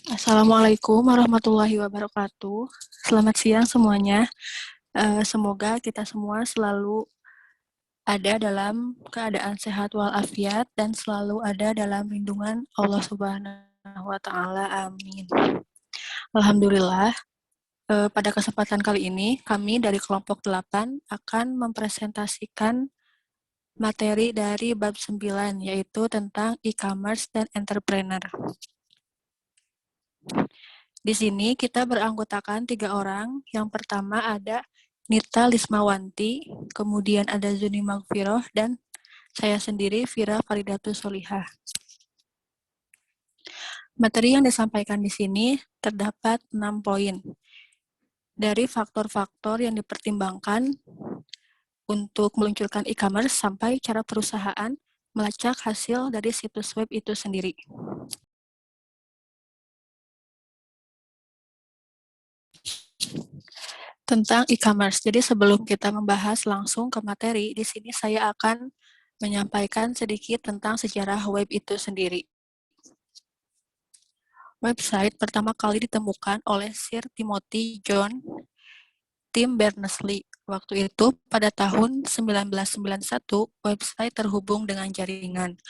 Assalamualaikum warahmatullahi wabarakatuh. Selamat siang semuanya. Semoga kita semua selalu ada dalam keadaan sehat walafiat dan selalu ada dalam lindungan Allah Subhanahu wa taala. Amin. Alhamdulillah. Pada kesempatan kali ini kami dari kelompok 8 akan mempresentasikan materi dari bab 9 yaitu tentang e-commerce dan entrepreneur. Di sini kita beranggotakan 3 orang. Yang pertama ada Nita Lismawanti, kemudian ada Zuni Magfiroh, dan saya sendiri Vira Faridatus Solihah. Materi yang disampaikan di sini terdapat 6 poin. Dari faktor-faktor yang dipertimbangkan untuk meluncurkan e-commerce sampai cara perusahaan melacak hasil dari situs web itu sendiri. Tentang e-commerce. Jadi sebelum kita membahas langsung ke materi, di sini saya akan menyampaikan sedikit tentang sejarah web itu sendiri. Website pertama kali ditemukan oleh Sir Timothy John Tim Berners-Lee. Waktu itu pada tahun 1991 website terhubung dengan jaringan.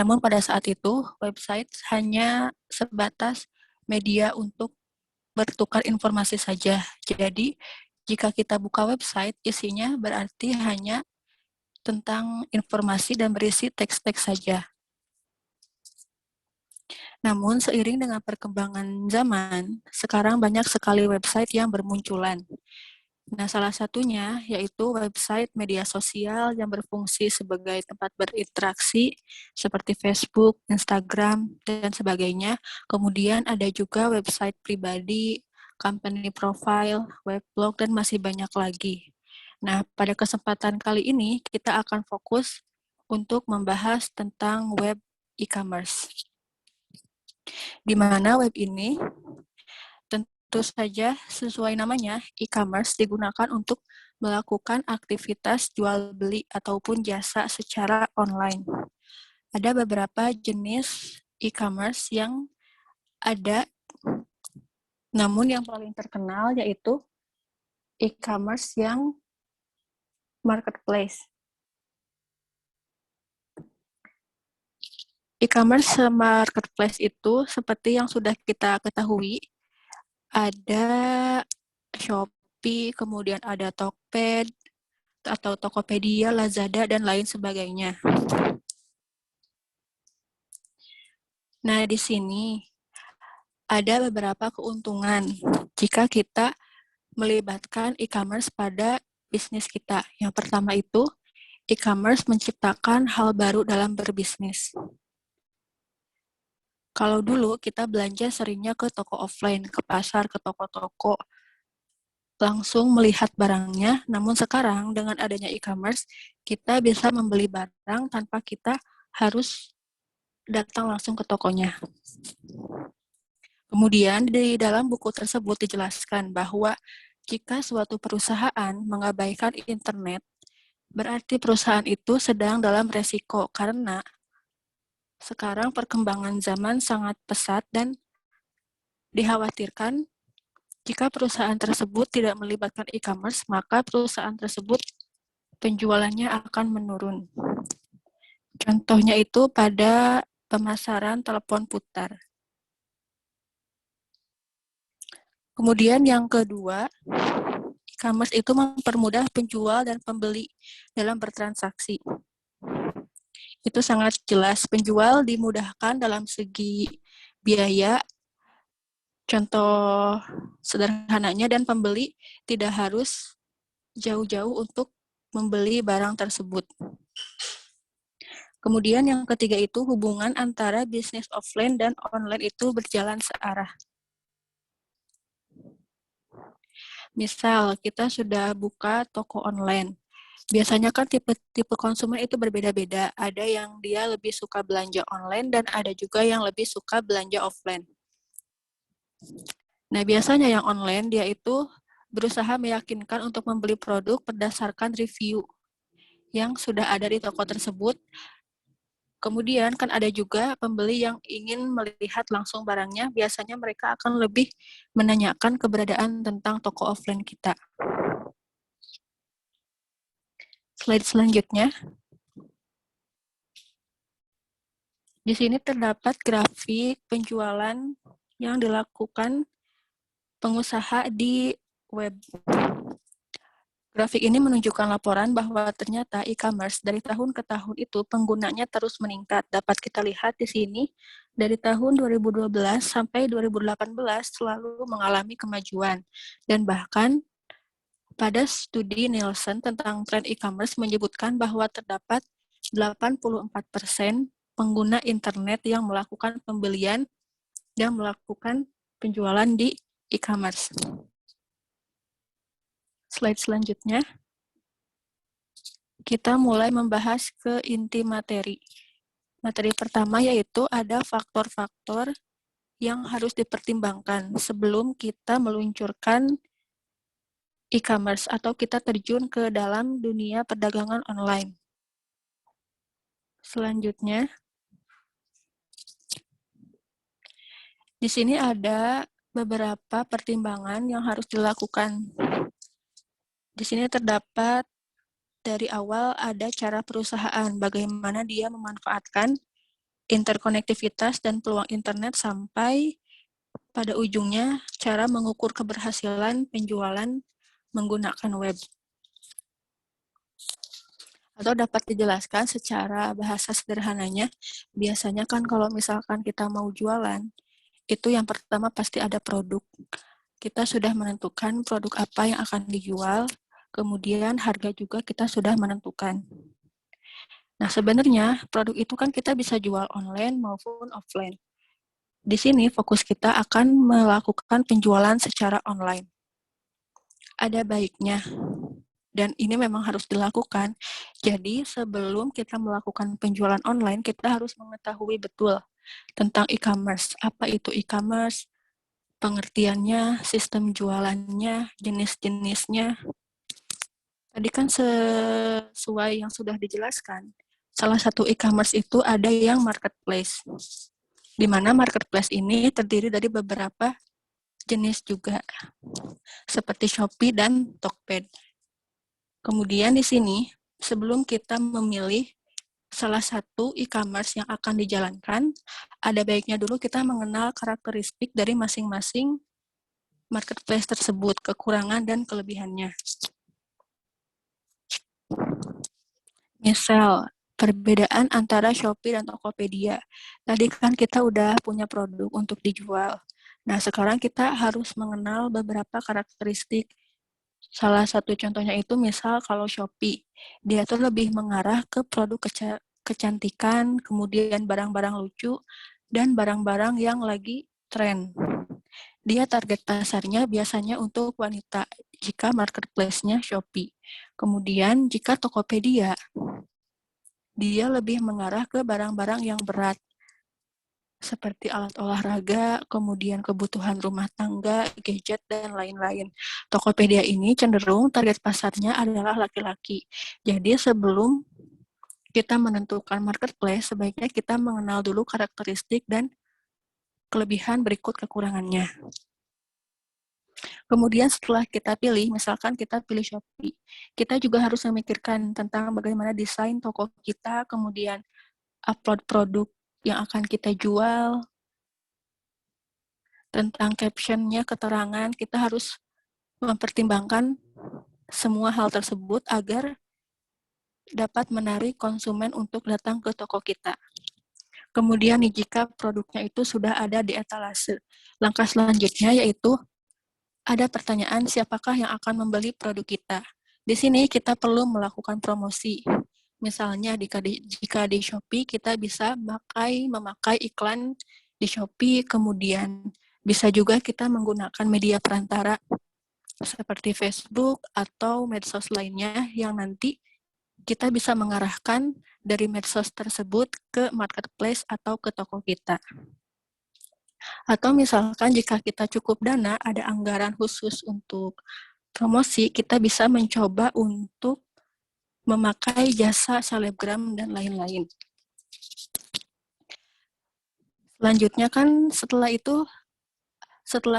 Namun pada saat itu website hanya sebatas media untuk bertukar informasi saja. Jadi jika kita buka website, isinya berarti hanya tentang informasi dan berisi teks-teks saja. Namun seiring dengan perkembangan zaman, sekarang banyak sekali website yang bermunculan. Nah, salah satunya yaitu website media sosial yang berfungsi sebagai tempat berinteraksi seperti Facebook, Instagram, dan sebagainya. Kemudian ada juga website pribadi, company profile, weblog, dan masih banyak lagi. Nah, pada kesempatan kali ini kita akan fokus untuk membahas tentang web e-commerce. Di mana web ini tentu saja sesuai namanya, e-commerce digunakan untuk melakukan aktivitas jual beli ataupun jasa secara online. Ada beberapa jenis e-commerce yang ada, namun yang paling terkenal yaitu e-commerce yang marketplace. E-commerce marketplace itu seperti yang sudah kita ketahui, ada Shopee, kemudian ada Tokped, atau Tokopedia, Lazada, dan lain sebagainya. Nah, di sini ada beberapa keuntungan jika kita melibatkan e-commerce pada bisnis kita. Yang pertama itu, e-commerce menciptakan hal baru dalam berbisnis. Kalau dulu kita belanja seringnya ke toko offline, ke pasar, ke toko-toko, langsung melihat barangnya, namun sekarang dengan adanya e-commerce, kita bisa membeli barang tanpa kita harus datang langsung ke tokonya. Kemudian di dalam buku tersebut dijelaskan bahwa jika suatu perusahaan mengabaikan internet, berarti perusahaan itu sedang dalam resiko karena sekarang perkembangan zaman sangat pesat dan dikhawatirkan jika perusahaan tersebut tidak melibatkan e-commerce, maka perusahaan tersebut penjualannya akan menurun. Contohnya itu pada pemasaran telepon putar. Kemudian yang kedua, e-commerce itu mempermudah penjual dan pembeli dalam bertransaksi. Itu sangat jelas, penjual dimudahkan dalam segi biaya, contoh sederhananya, dan pembeli tidak harus jauh-jauh untuk membeli barang tersebut. Kemudian yang ketiga itu hubungan antara bisnis offline dan online itu berjalan searah. Misal kita sudah buka toko online. Biasanya kan tipe konsumen itu berbeda-beda. Ada yang dia lebih suka belanja online dan ada juga yang lebih suka belanja offline. Nah, biasanya yang online dia itu berusaha meyakinkan untuk membeli produk berdasarkan review yang sudah ada di toko tersebut. Kemudian kan ada juga pembeli yang ingin melihat langsung barangnya, biasanya mereka akan lebih menanyakan keberadaan tentang toko offline kita. Slide selanjutnya. Di sini terdapat grafik penjualan yang dilakukan pengusaha di web. Grafik ini menunjukkan laporan bahwa ternyata e-commerce dari tahun ke tahun itu penggunanya terus meningkat. Dapat kita lihat di sini, dari tahun 2012 sampai 2018 selalu mengalami kemajuan. Dan bahkan pada studi Nielsen tentang tren e-commerce menyebutkan bahwa terdapat 84% pengguna internet yang melakukan pembelian dan melakukan penjualan di e-commerce. Slide selanjutnya. Kita mulai membahas ke inti materi. Materi pertama yaitu ada faktor-faktor yang harus dipertimbangkan sebelum kita meluncurkan e-commerce atau kita terjun ke dalam dunia perdagangan online. Selanjutnya, di sini ada beberapa pertimbangan yang harus dilakukan. Di sini terdapat dari awal ada cara perusahaan, bagaimana dia memanfaatkan interkonektivitas dan peluang internet sampai pada ujungnya cara mengukur keberhasilan penjualan menggunakan web. Atau dapat dijelaskan secara bahasa sederhananya, biasanya kan kalau misalkan kita mau jualan, itu yang pertama pasti ada produk. Kita sudah menentukan produk apa yang akan dijual, kemudian harga juga kita sudah menentukan. Nah, sebenarnya produk itu kan kita bisa jual online maupun offline. Di sini fokus kita akan melakukan penjualan secara online. Ada baiknya, dan ini memang harus dilakukan. Jadi sebelum kita melakukan penjualan online, kita harus mengetahui betul tentang e-commerce. Apa itu e-commerce, pengertiannya, sistem jualannya, jenis-jenisnya. Tadi kan sesuai yang sudah dijelaskan, salah satu e-commerce itu ada yang marketplace, di mana marketplace ini terdiri dari beberapa jenis juga, seperti Shopee dan Tokped. Kemudian di sini, sebelum kita memilih salah satu e-commerce yang akan dijalankan, ada baiknya dulu kita mengenal karakteristik dari masing-masing marketplace tersebut, kekurangan dan kelebihannya. Misal, perbedaan antara Shopee dan Tokopedia. Tadi kan kita udah punya produk untuk dijual. Nah, sekarang kita harus mengenal beberapa karakteristik. Salah satu contohnya itu misal kalau Shopee, dia tuh lebih mengarah ke produk kecantikan, kemudian barang-barang lucu, dan barang-barang yang lagi tren. Dia target pasarnya biasanya untuk wanita jika marketplace-nya Shopee. Kemudian jika Tokopedia, dia lebih mengarah ke barang-barang yang berat, seperti alat olahraga, kemudian kebutuhan rumah tangga, gadget, dan lain-lain. Tokopedia ini cenderung target pasarnya adalah laki-laki. Jadi sebelum kita menentukan marketplace, sebaiknya kita mengenal dulu karakteristik dan kelebihan berikut kekurangannya. Kemudian setelah kita pilih, misalkan kita pilih Shopee, kita juga harus memikirkan tentang bagaimana desain toko kita, kemudian upload produk yang akan kita jual, tentang caption-nya, keterangan, kita harus mempertimbangkan semua hal tersebut agar dapat menarik konsumen untuk datang ke toko kita. Kemudian jika produknya itu sudah ada di etalase, langkah selanjutnya yaitu ada pertanyaan siapakah yang akan membeli produk kita. Di sini kita perlu melakukan promosi. Misalnya jika di Shopee kita bisa memakai iklan di Shopee, kemudian bisa juga kita menggunakan media perantara seperti Facebook atau medsos lainnya yang nanti kita bisa mengarahkan dari medsos tersebut ke marketplace atau ke toko kita. Atau misalkan jika kita cukup dana, ada anggaran khusus untuk promosi, kita bisa mencoba untuk memakai jasa selebgram dan lain-lain. Selanjutnya kan setelah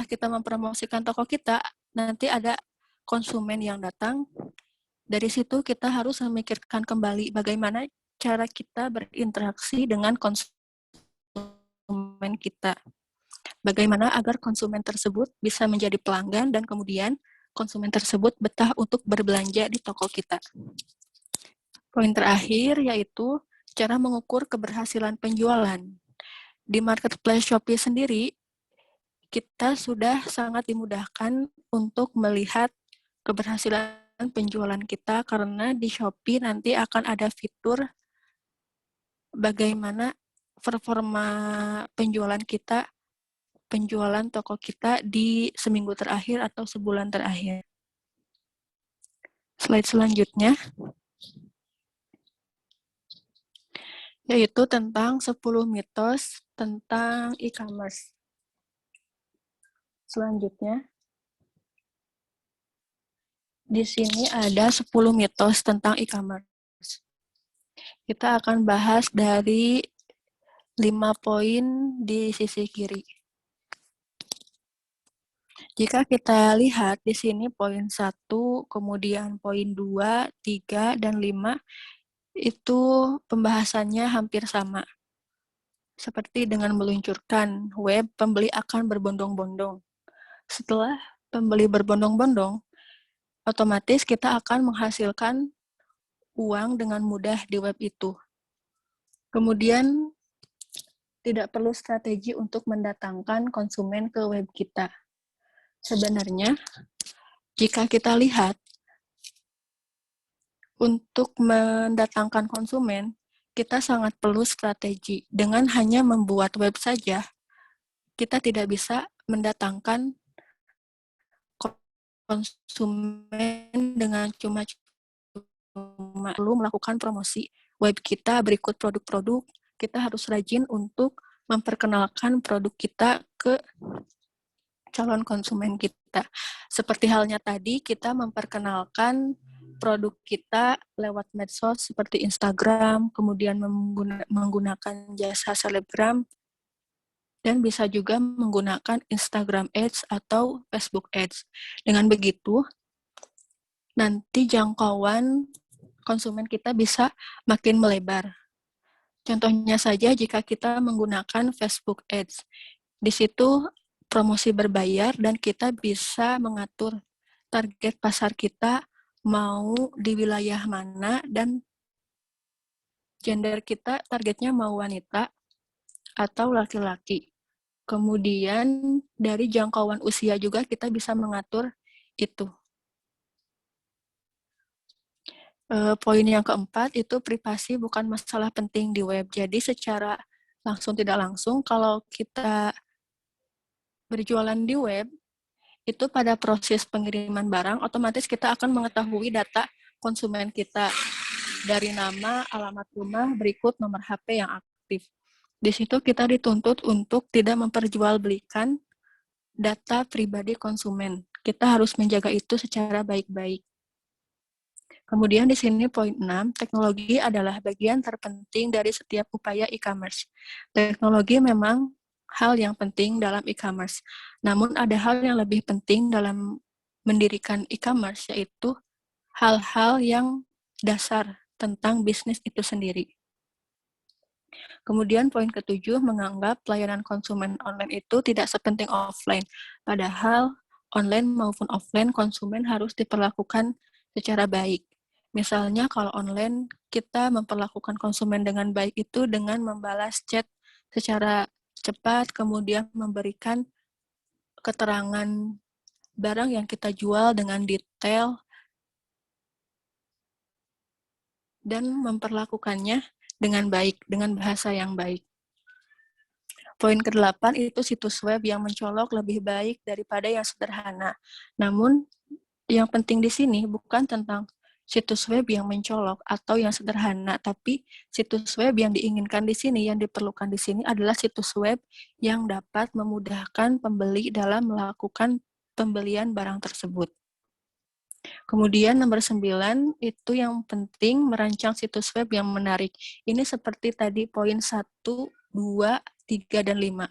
kita mempromosikan toko kita, nanti ada konsumen yang datang. Dari situ kita harus memikirkan kembali bagaimana cara kita berinteraksi dengan konsumen kita. Bagaimana agar konsumen tersebut bisa menjadi pelanggan dan kemudian konsumen tersebut betah untuk berbelanja di toko kita. Poin terakhir yaitu cara mengukur keberhasilan penjualan. Di marketplace Shopee sendiri, kita sudah sangat dimudahkan untuk melihat keberhasilan penjualan kita karena di Shopee nanti akan ada fitur bagaimana performa penjualan kita, penjualan toko kita di seminggu terakhir atau sebulan terakhir. Slide selanjutnya yaitu tentang 10 mitos tentang e-commerce. Selanjutnya, di sini ada 10 mitos tentang e-commerce. Kita akan bahas dari 5 poin di sisi kiri. Jika kita lihat di sini poin 1, kemudian poin 2, 3, dan 5, itu pembahasannya hampir sama. Seperti dengan meluncurkan web, pembeli akan berbondong-bondong. Setelah pembeli berbondong-bondong, otomatis kita akan menghasilkan uang dengan mudah di web itu. Kemudian, tidak perlu strategi untuk mendatangkan konsumen ke web kita. Sebenarnya, jika kita lihat, untuk mendatangkan konsumen, kita sangat perlu strategi. Dengan hanya membuat web saja, kita tidak bisa mendatangkan konsumen dengan cuma perlu melakukan promosi web kita berikut produk-produk. Kita harus rajin untuk memperkenalkan produk kita ke calon konsumen kita. Seperti halnya tadi, kita memperkenalkan produk kita lewat medsos seperti Instagram, kemudian menggunakan jasa selebgram, dan bisa juga menggunakan Instagram Ads atau Facebook Ads. Dengan begitu, nanti jangkauan konsumen kita bisa makin melebar. Contohnya saja jika kita menggunakan Facebook Ads. Di situ promosi berbayar dan kita bisa mengatur target pasar kita mau di wilayah mana dan gender kita targetnya mau wanita atau laki-laki. Kemudian dari jangkauan usia juga kita bisa mengatur itu. Poin yang keempat itu privasi bukan masalah penting di web. Jadi secara langsung tidak langsung kalau kita berjualan di web, itu pada proses pengiriman barang, otomatis kita akan mengetahui data konsumen kita dari nama, alamat rumah, berikut nomor HP yang aktif. Di situ kita dituntut untuk tidak memperjualbelikan data pribadi konsumen. Kita harus menjaga itu secara baik-baik. Kemudian di sini poin 6, teknologi adalah bagian terpenting dari setiap upaya e-commerce. Teknologi memang hal yang penting dalam e-commerce. Namun ada hal yang lebih penting dalam mendirikan e-commerce, yaitu hal-hal yang dasar tentang bisnis itu sendiri. Kemudian poin ke-7 menganggap pelayanan konsumen online itu tidak sepenting offline. Padahal online maupun offline konsumen harus diperlakukan secara baik. Misalnya kalau online kita memperlakukan konsumen dengan baik itu dengan membalas chat secara cepat, kemudian memberikan keterangan barang yang kita jual dengan detail, dan memperlakukannya dengan baik, dengan bahasa yang baik. Poin ke-8 itu situs web yang mencolok lebih baik daripada yang sederhana. Namun, yang penting di sini bukan tentang situs web yang mencolok atau yang sederhana, tapi situs web yang diinginkan di sini, yang diperlukan di sini adalah situs web yang dapat memudahkan pembeli dalam melakukan pembelian barang tersebut. Kemudian nomor 9 itu yang penting merancang situs web yang menarik. Ini seperti tadi poin 1, 2, 3, dan 5.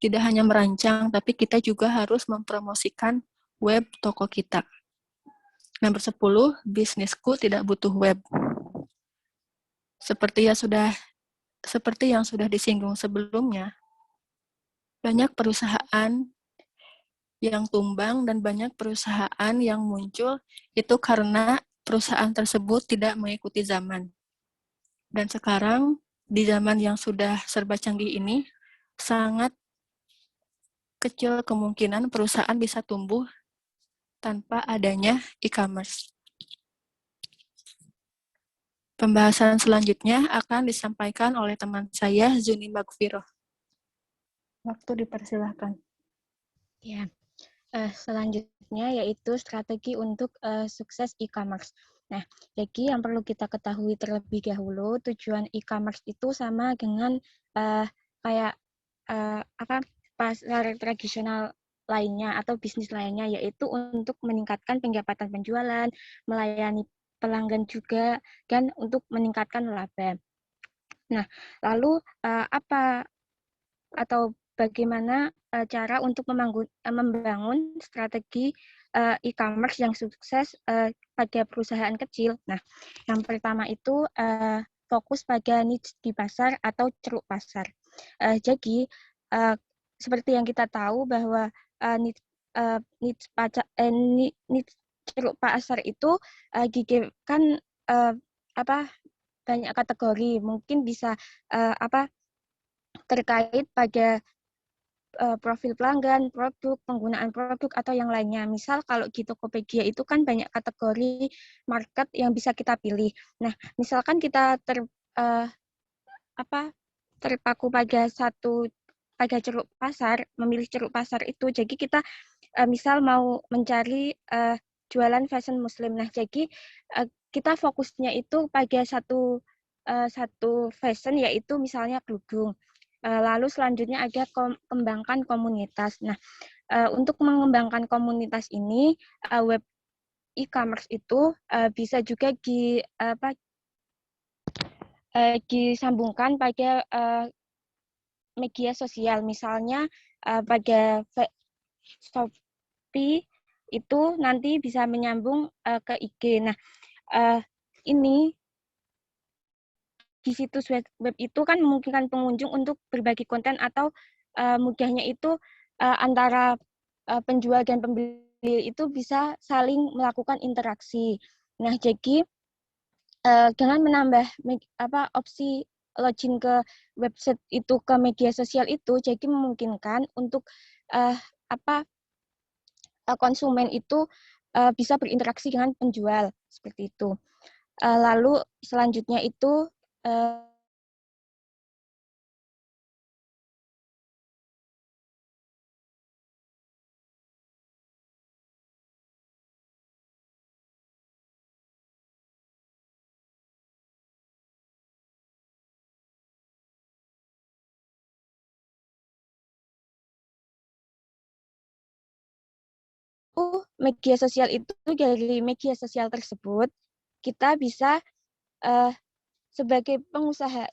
Tidak hanya merancang, tapi kita juga harus mempromosikan web toko kita. Nomor 10, bisnisku tidak butuh web. Seperti yang sudah disinggung sebelumnya, banyak perusahaan yang tumbang dan banyak perusahaan yang muncul itu karena perusahaan tersebut tidak mengikuti zaman. Dan sekarang, di zaman yang sudah serba canggih ini, sangat kecil kemungkinan perusahaan bisa tumbuh tanpa adanya e-commerce. Pembahasan selanjutnya akan disampaikan oleh teman saya, Zuni Magfiroh. Waktu dipersilahkan. Ya, selanjutnya yaitu strategi untuk sukses e-commerce. Nah, jadi yang perlu kita ketahui terlebih dahulu, tujuan e-commerce itu sama dengan kayak pasar tradisional lainnya atau bisnis lainnya, yaitu untuk meningkatkan pendapatan penjualan, melayani pelanggan juga, dan untuk meningkatkan laba. Nah, lalu apa atau bagaimana cara untuk membangun strategi e-commerce yang sukses pada perusahaan kecil. Nah, yang pertama itu fokus pada niche di pasar atau ceruk pasar. Jadi, seperti yang kita tahu bahwa niche ceruk pasar itu kan banyak kategori, mungkin bisa terkait pada profil pelanggan, produk, penggunaan produk, atau yang lainnya. Misal kalau di Tokopedia itu kan banyak kategori market yang bisa kita pilih. Nah, misalkan kita terpaku pada ceruk pasar, memilih ceruk pasar itu, jadi kita misal mau mencari jualan fashion muslim. Nah, jadi kita fokusnya itu pada satu fashion, yaitu misalnya kerudung. Lalu selanjutnya ada kembangkan komunitas. Nah, untuk mengembangkan komunitas ini, web e-commerce itu bisa juga disambungkan pada media sosial. Misalnya pada Shopee itu nanti bisa menyambung ke IG. Nah, ini di situs web itu kan memungkinkan pengunjung untuk berbagi konten atau mudahnya itu antara penjual dan pembeli itu bisa saling melakukan interaksi. Nah, jadi dengan menambah opsi login ke website itu ke media sosial itu, jadi memungkinkan untuk konsumen itu bisa berinteraksi dengan penjual seperti itu. Lalu selanjutnya itu media sosial itu, dari media sosial tersebut kita bisa sebagai pengusaha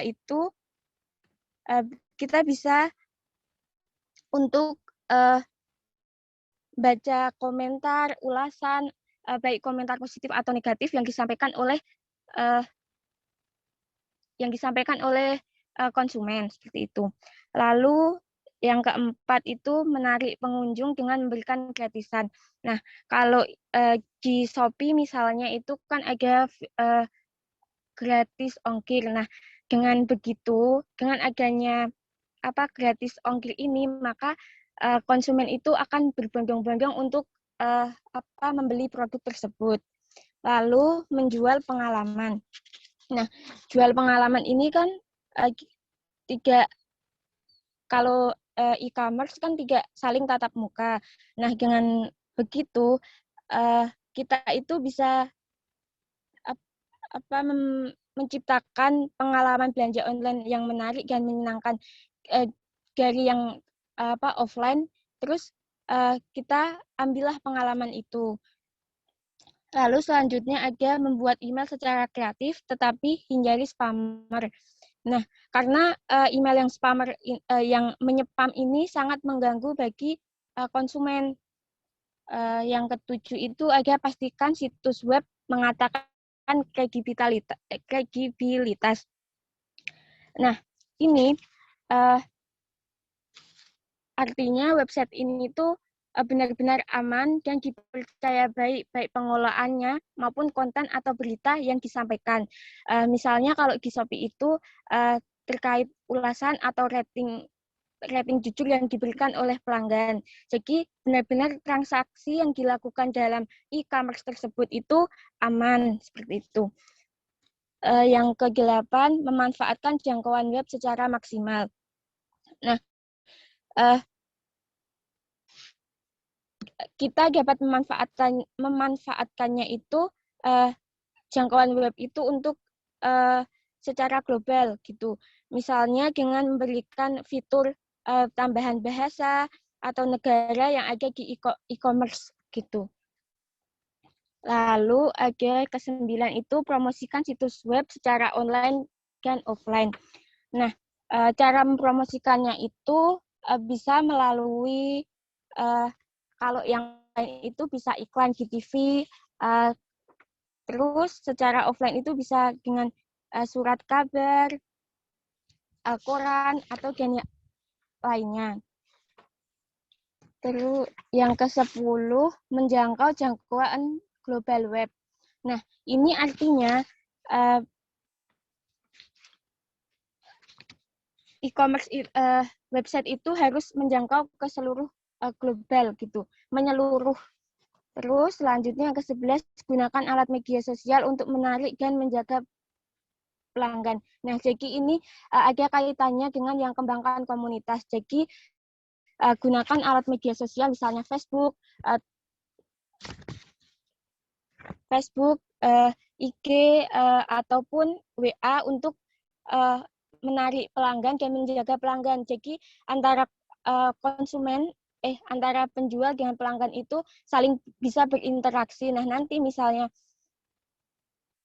itu kita bisa untuk baca komentar, ulasan, baik komentar positif atau negatif yang disampaikan oleh konsumen seperti itu. Lalu yang keempat itu menarik pengunjung dengan memberikan gratisan. Nah, kalau di Shopee misalnya itu kan ada gratis ongkir. Nah, dengan begitu, dengan adanya gratis ongkir ini, maka konsumen itu akan berbondong-bondong untuk membeli produk tersebut. Lalu menjual pengalaman. Nah, jual pengalaman ini kan kalau e-commerce kan tidak saling tatap muka. Nah, dengan begitu kita itu bisa menciptakan pengalaman belanja online yang menarik dan menyenangkan dari yang offline Terus kita ambillah pengalaman itu. Lalu selanjutnya ada membuat email secara kreatif, tetapi hindari spammer. Nah, karena email yang spammer yang menyepam ini sangat mengganggu bagi konsumen. Yang ketujuh itu ada pastikan situs web mengatakan kredibilitas. Nah, ini artinya website ini tuh benar-benar aman dan dipercaya baik pengelolaannya maupun konten atau berita yang disampaikan. Misalnya kalau di Shopee itu terkait ulasan atau rating jujur yang diberikan oleh pelanggan. Jadi benar-benar transaksi yang dilakukan dalam e-commerce tersebut itu aman, seperti itu. Yang ke-8, memanfaatkan jangkauan web secara maksimal. Nah, kita dapat memanfaatkannya itu jangkauan web itu untuk secara global gitu. Misalnya dengan memberikan fitur tambahan bahasa atau negara yang ada di e-commerce gitu. Lalu ada ke-9 itu promosikan situs web secara online dan offline. Nah, cara mempromosikannya itu bisa melalui kalau yang lain itu bisa iklan di TV, terus secara offline itu bisa dengan surat kabar, koran, atau jenis lainnya. Terus yang ke-10, menjangkau jangkauan global web. Nah, ini artinya e-commerce website itu harus menjangkau ke seluruh global gitu, menyeluruh. Terus selanjutnya yang ke-11, gunakan alat media sosial untuk menarik dan menjaga pelanggan. Nah, jadi ini ada kaitannya dengan yang kembangkan komunitas. Jadi gunakan alat media sosial misalnya Facebook, IG, ataupun WA untuk menarik pelanggan dan menjaga pelanggan. Jadi antara antara penjual dengan pelanggan itu saling bisa berinteraksi. Nah, nanti misalnya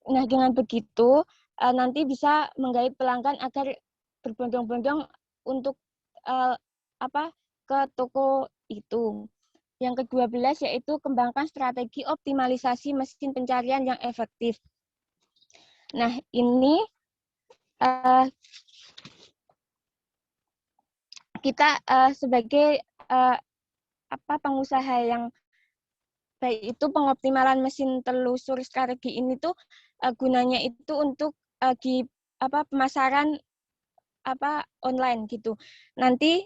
dengan begitu nanti bisa menggait pelanggan agar berbondong-bondong untuk ke toko itu. Yang ke-12 yaitu kembangkan strategi optimalisasi mesin pencarian yang efektif. Nah, ini kita sebagai pengusaha yang baik itu pengoptimalan mesin telusur strategi ini tuh gunanya itu untuk di pemasaran online gitu. Nanti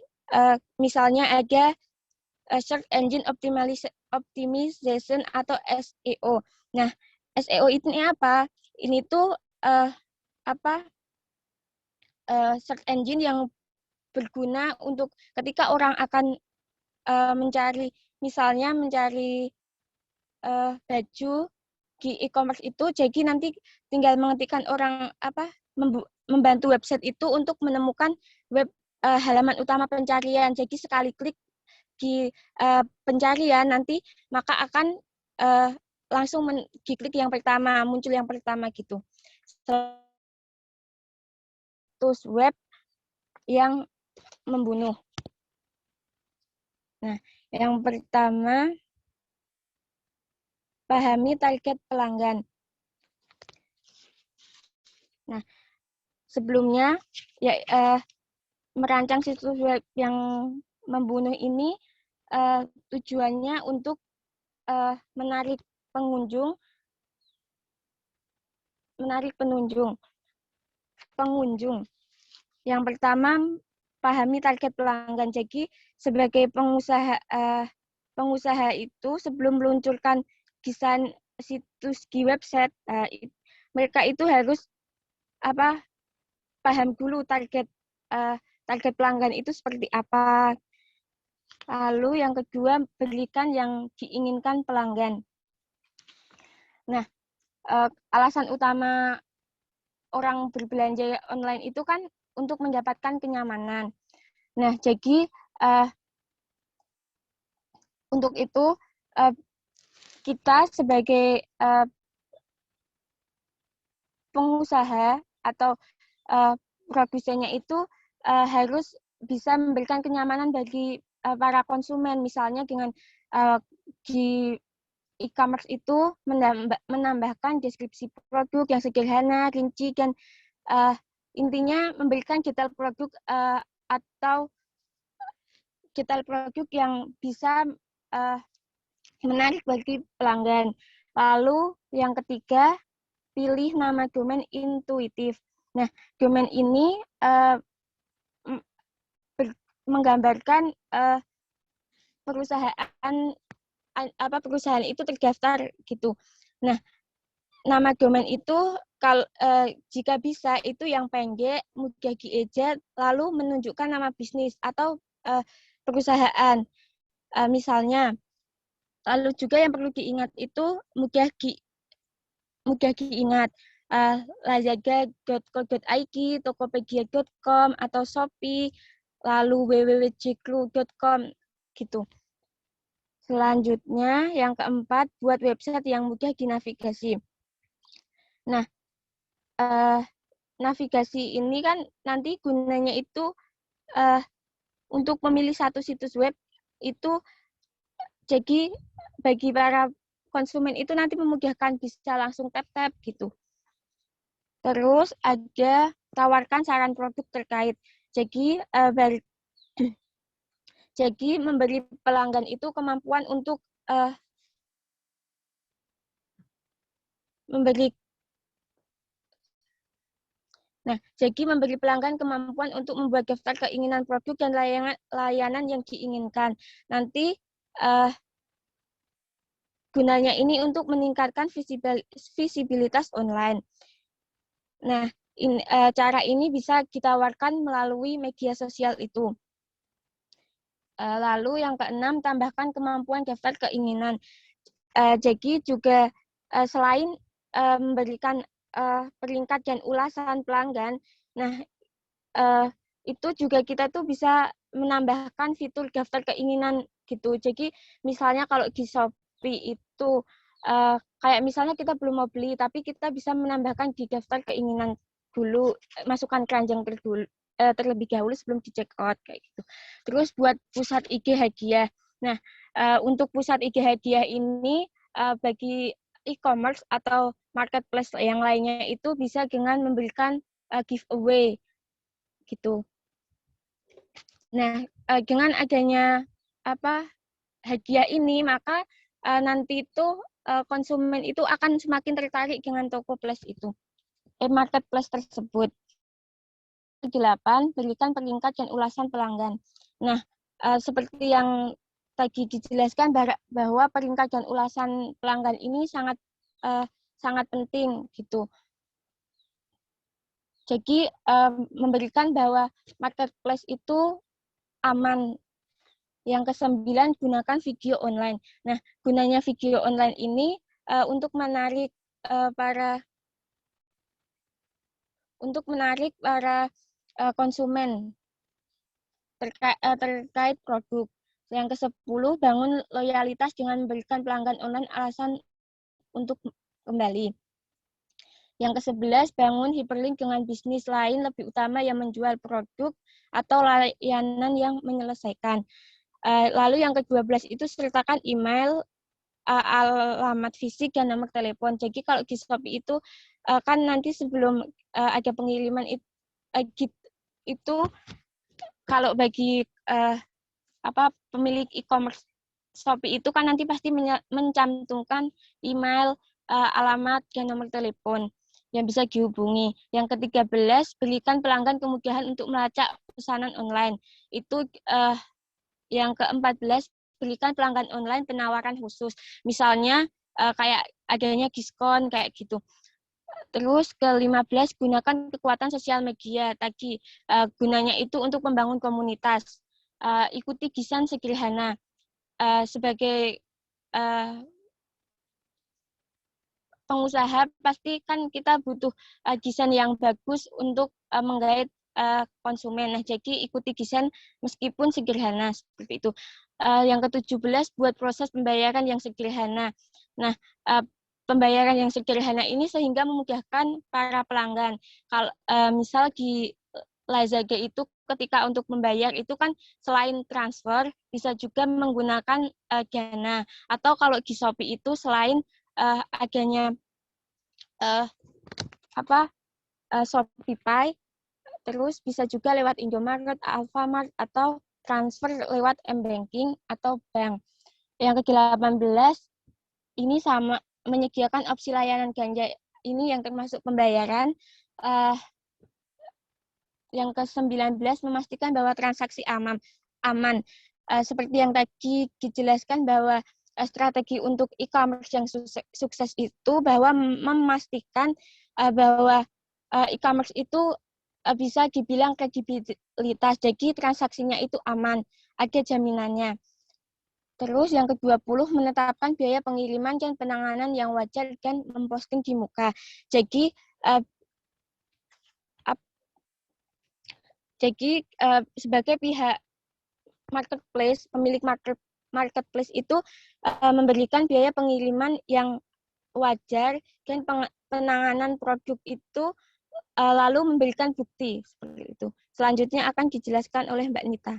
misalnya ada search engine optimization atau SEO. Nah, SEO ini apa? Ini tuh search engine yang berguna untuk ketika orang akan mencari baju di e-commerce itu, jadi nanti tinggal mengetikkan orang membantu website itu untuk menemukan web halaman utama pencarian. Jadi sekali klik di pencarian nanti maka akan langsung diklik yang pertama, muncul yang pertama gitu. Situs web yang membunuh. Nah, yang pertama, pahami target pelanggan. Nah, sebelumnya ya merancang situs web yang membunuh ini tujuannya untuk menarik pengunjung. Yang pertama, pahami target pelanggan. Jadi sebagai pengusaha itu sebelum meluncurkan desain situs di website, mereka itu harus paham dulu target pelanggan itu seperti apa. Lalu yang kedua, berikan yang diinginkan pelanggan. Nah, alasan utama orang berbelanja online itu kan untuk mendapatkan kenyamanan. Nah, jadi Untuk itu, kita sebagai pengusaha atau produsennya itu harus bisa memberikan kenyamanan bagi para konsumen. Misalnya dengan di e-commerce itu menambahkan deskripsi produk yang sederhana, rinci, dan intinya memberikan detail produk atau detail produk yang bisa menarik bagi pelanggan. Lalu yang ketiga, pilih nama domain intuitif. Nah, domain ini menggambarkan perusahaan itu terdaftar gitu. Nah, nama domain itu jika bisa itu yang pendek, mudah dieja, lalu menunjukkan nama bisnis atau perusahaan. Misalnya, lalu juga yang perlu diingat itu mudah diingat. Lazada.co.id, tokopedia.com, atau Shopee, lalu www.jklu.com gitu. Selanjutnya, yang keempat, buat website yang mudah dinavigasi. Nah, navigasi ini kan nanti gunanya itu untuk memilih satu situs web itu jadi bagi para konsumen itu nanti memudahkan, bisa langsung tap-tap gitu. Terus ada tawarkan saran produk terkait. Jadi memberi pelanggan itu kemampuan untuk memberi pelanggan kemampuan untuk membuat daftar keinginan produk dan layanan yang diinginkan. Nanti gunanya ini untuk meningkatkan visibilitas online. Nah, cara ini bisa ditawarkan melalui media sosial itu. Lalu yang keenam, tambahkan kemampuan daftar keinginan. Jadi juga selain memberikan peringkat dan ulasan pelanggan, nah itu juga kita tuh bisa menambahkan fitur daftar keinginan gitu. Jadi misalnya kalau di Shopee itu kayak misalnya kita belum mau beli, tapi kita bisa menambahkan di daftar keinginan dulu, masukkan keranjang terlebih dahulu sebelum di check out kayak gitu. Terus buat pusat IG hadiah. Nah, untuk pusat IG hadiah ini bagi e-commerce atau marketplace yang lainnya itu bisa dengan memberikan giveaway gitu. Nah, dengan adanya hadiah ini, maka nanti itu konsumen itu akan semakin tertarik dengan toko marketplace tersebut. 8, berikan peringkat dan ulasan pelanggan. Nah, seperti yang tadi dijelaskan bahwa peringkat dan ulasan pelanggan ini sangat penting gitu. Jadi memberikan bahwa marketplace itu aman. Yang ke-9, gunakan video online. Nah, gunanya video online ini untuk menarik para konsumen terkait produk. Yang ke-10, bangun loyalitas dengan memberikan pelanggan online alasan untuk kembali. Yang ke-11, bangun hyperlink dengan bisnis lain lebih utama yang menjual produk atau layanan yang menyelesaikan. Lalu yang ke-12 itu sertakan email, alamat fisik, dan nomor telepon. Jadi kalau di Shopee itu kan nanti sebelum ada pengiriman itu kalau bagi pemilik e-commerce Shopee itu kan nanti pasti mencantumkan email, alamat, dan nomor telepon yang bisa dihubungi. Yang ke-13, berikan pelanggan kemudahan untuk melacak pesanan online. Itu yang ke-14, berikan pelanggan online penawaran khusus. Misalnya kayak adanya diskon kayak gitu. Terus ke-15, gunakan kekuatan sosial media. Tadi gunanya itu untuk membangun komunitas. Ikuti desain sederhana. Sebagai pengusaha pasti kan kita butuh desain yang bagus untuk menggait konsumen. Nah, jadi ikuti desain meskipun sederhana seperti itu. Yang ke-17 buat proses pembayaran yang sederhana. Nah, pembayaran yang sederhana ini sehingga memudahkan para pelanggan. Kalau misal di Lazada itu ketika untuk membayar itu kan selain transfer bisa juga menggunakan Dana, atau kalau di Shopee itu selain adanya Shopee, terus bisa juga lewat Indomaret, Alfamart, atau transfer lewat M-Banking atau bank. Yang ke-18 ini sama menyediakan opsi layanan ganja ini yang termasuk pembayaran. Yang ke-19 memastikan bahwa transaksi aman. Seperti yang tadi dijelaskan bahwa strategi untuk e-commerce yang sukses itu bahwa memastikan bahwa e-commerce itu bisa dibilang kredibilitas, jadi transaksinya itu aman, ada jaminannya. Terus yang ke-20 menetapkan biaya pengiriman dan penanganan yang wajar dan memposting di muka. Jadi sebagai pihak marketplace, pemilik marketplace itu memberikan biaya pengiriman yang wajar dan penanganan produk itu lalu memberikan bukti seperti itu. Selanjutnya akan dijelaskan oleh Mbak Nita.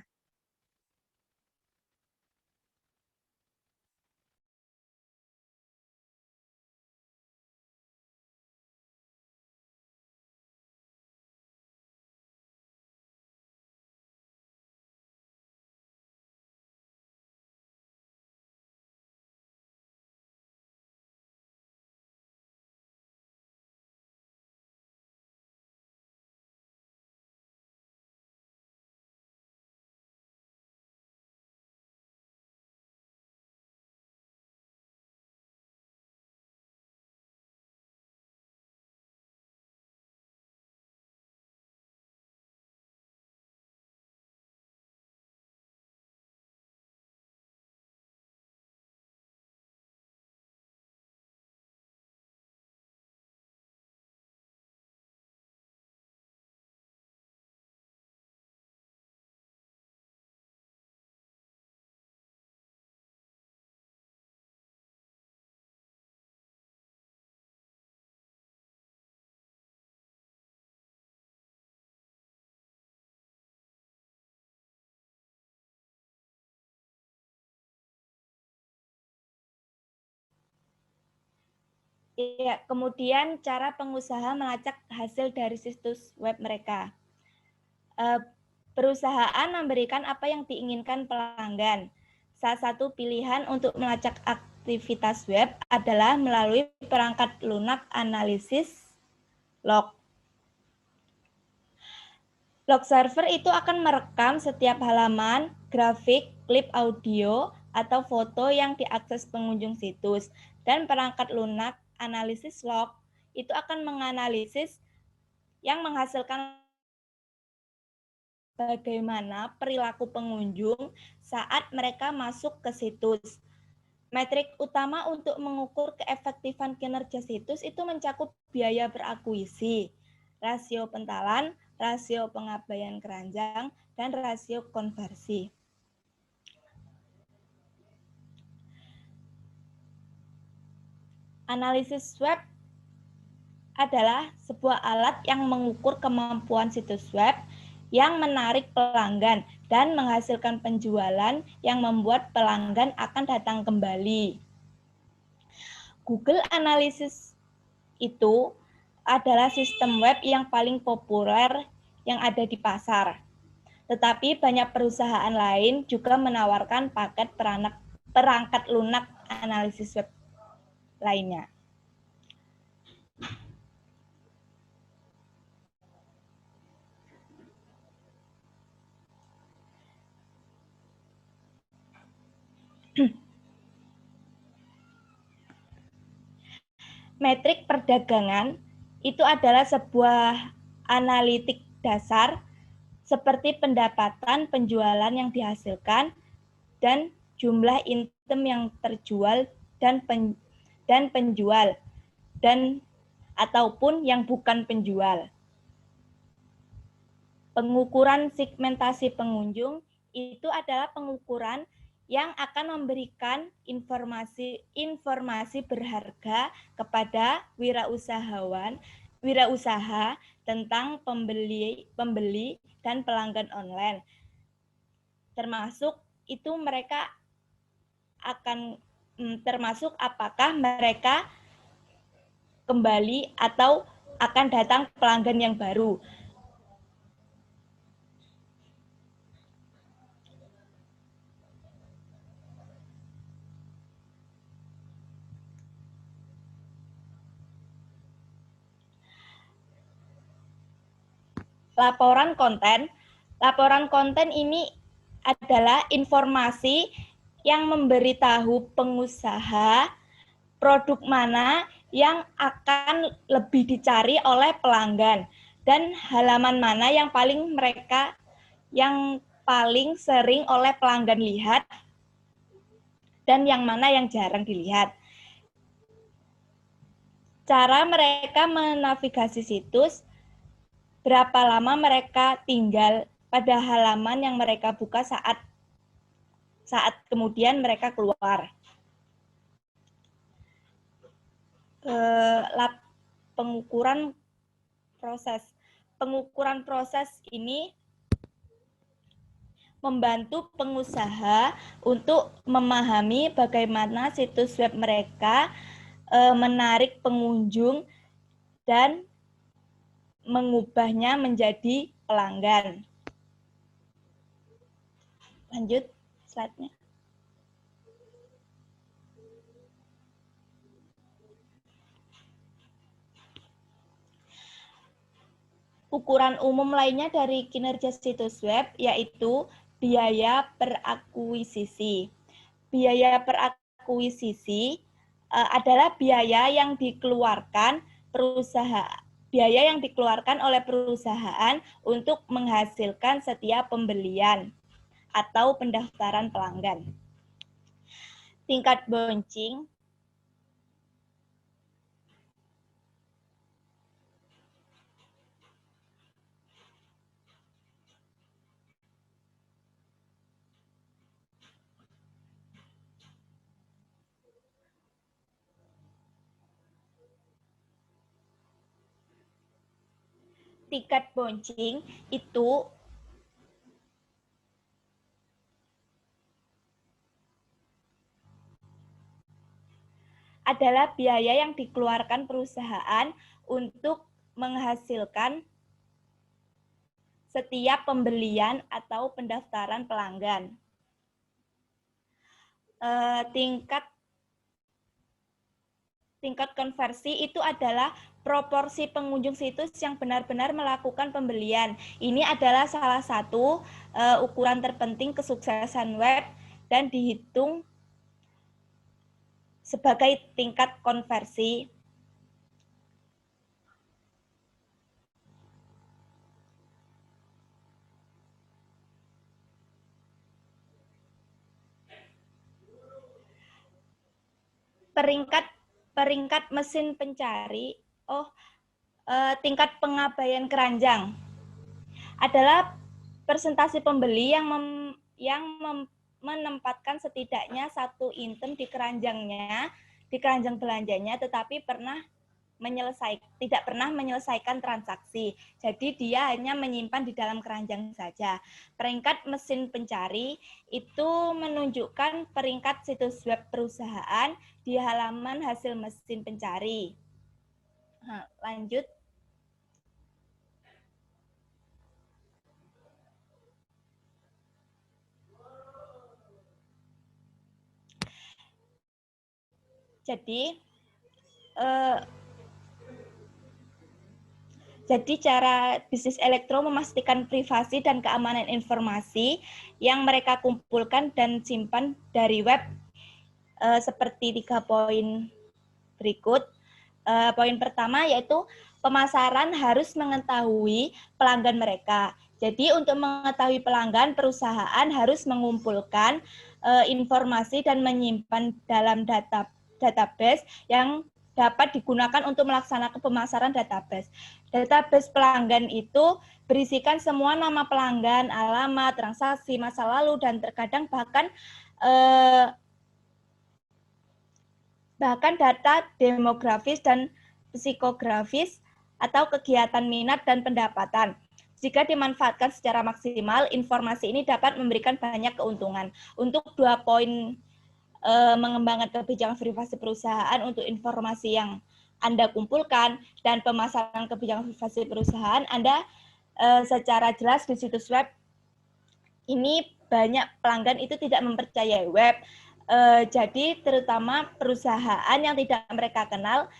Ya, kemudian cara pengusaha melacak hasil dari situs web mereka. Perusahaan memberikan apa yang diinginkan pelanggan. Salah satu pilihan untuk melacak aktivitas web adalah melalui perangkat lunak analisis log. Log server itu akan merekam setiap halaman, grafik, klip audio, atau foto yang diakses pengunjung situs. Dan perangkat lunak analisis log itu akan menganalisis yang menghasilkan bagaimana perilaku pengunjung saat mereka masuk ke situs. Metrik utama untuk mengukur keefektifan kinerja situs itu mencakup biaya berakuisisi, rasio pentalan, rasio pengabaian keranjang, dan rasio konversi. Analisis web adalah sebuah alat yang mengukur kemampuan situs web yang menarik pelanggan dan menghasilkan penjualan yang membuat pelanggan akan datang kembali. Google Analytics itu adalah sistem web yang paling populer yang ada di pasar. Tetapi banyak perusahaan lain juga menawarkan paket perangkat lunak analisis web lainnya. Metrik perdagangan itu adalah sebuah analitik dasar seperti pendapatan penjualan yang dihasilkan dan jumlah item yang terjual dan penjual dan ataupun yang bukan penjual. Pengukuran segmentasi pengunjung itu adalah pengukuran yang akan memberikan informasi berharga kepada wirausaha tentang pembeli dan pelanggan online. Termasuk itu mereka akan termasuk apakah mereka kembali atau akan datang pelanggan yang baru. Laporan konten. Laporan konten ini adalah informasi yang memberitahu pengusaha produk mana yang akan lebih dicari oleh pelanggan dan halaman mana yang paling sering oleh pelanggan lihat dan yang mana yang jarang dilihat. Cara mereka menavigasi situs, berapa lama mereka tinggal pada halaman yang mereka buka saat kemudian mereka keluar. Pengukuran proses. Pengukuran proses ini membantu pengusaha untuk memahami bagaimana situs web mereka menarik pengunjung dan mengubahnya menjadi pelanggan. Lanjut slide-nya. Ukuran umum lainnya dari kinerja situs web yaitu biaya per akuisisi. Biaya per akuisisi adalah biaya yang dikeluarkan oleh perusahaan untuk menghasilkan setiap pembelian atau pendaftaran pelanggan. Tingkat bouncing itu adalah biaya yang dikeluarkan perusahaan untuk menghasilkan setiap pembelian atau pendaftaran pelanggan. Tingkat konversi itu adalah proporsi pengunjung situs yang benar-benar melakukan pembelian. Ini adalah salah satu ukuran terpenting kesuksesan web dan dihitung sebagai tingkat konversi. Peringkat mesin pencari, tingkat pengabaian keranjang adalah persentase pembeli yang menempatkan setidaknya satu item di keranjang belanjanya, tetapi tidak pernah menyelesaikan transaksi. Jadi dia hanya menyimpan di dalam keranjang saja. Peringkat mesin pencari itu menunjukkan peringkat situs web perusahaan di halaman hasil mesin pencari. Nah, lanjut. Jadi cara bisnis elektro memastikan privasi dan keamanan informasi yang mereka kumpulkan dan simpan dari web seperti 3 poin berikut. Poin pertama yaitu pemasaran harus mengetahui pelanggan mereka. Jadi untuk mengetahui pelanggan, perusahaan harus mengumpulkan informasi dan menyimpan dalam database yang dapat digunakan untuk melaksanakan pemasaran database. Database pelanggan itu berisikan semua nama pelanggan, alamat, transaksi, masa lalu, dan terkadang bahkan data demografis dan psikografis atau kegiatan minat dan pendapatan. Jika dimanfaatkan secara maksimal, informasi ini dapat memberikan banyak keuntungan. Untuk 2 poin mengembangkan kebijakan privasi perusahaan untuk informasi yang Anda kumpulkan dan pemasaran kebijakan privasi perusahaan, Anda secara jelas di situs web ini banyak pelanggan itu tidak mempercayai web. Jadi terutama perusahaan yang tidak mereka kenal,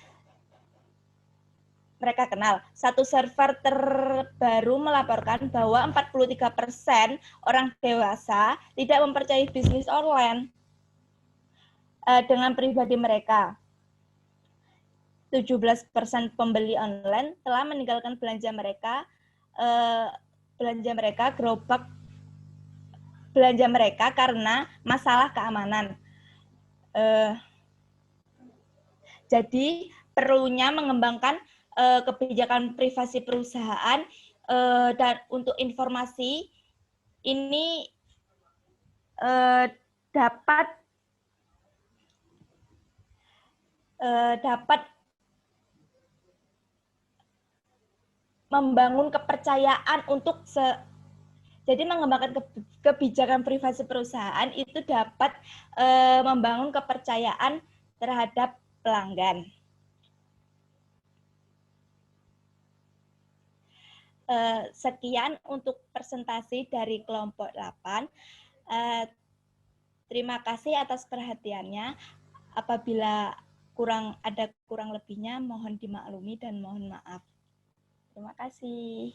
satu server terbaru melaporkan bahwa 43% orang dewasa tidak mempercayai bisnis online dengan pribadi mereka. 17% pembeli online telah meninggalkan belanja mereka gerobak belanja mereka karena masalah keamanan. Jadi perlunya mengembangkan kebijakan privasi perusahaan dan untuk informasi ini dapat membangun kepercayaan untuk jadi mengembangkan kebijakan privasi perusahaan itu dapat membangun kepercayaan terhadap pelanggan. Sekian untuk presentasi dari kelompok 8. Terima kasih atas perhatiannya. Apabila kurang lebihnya mohon dimaklumi dan mohon maaf. Terima kasih.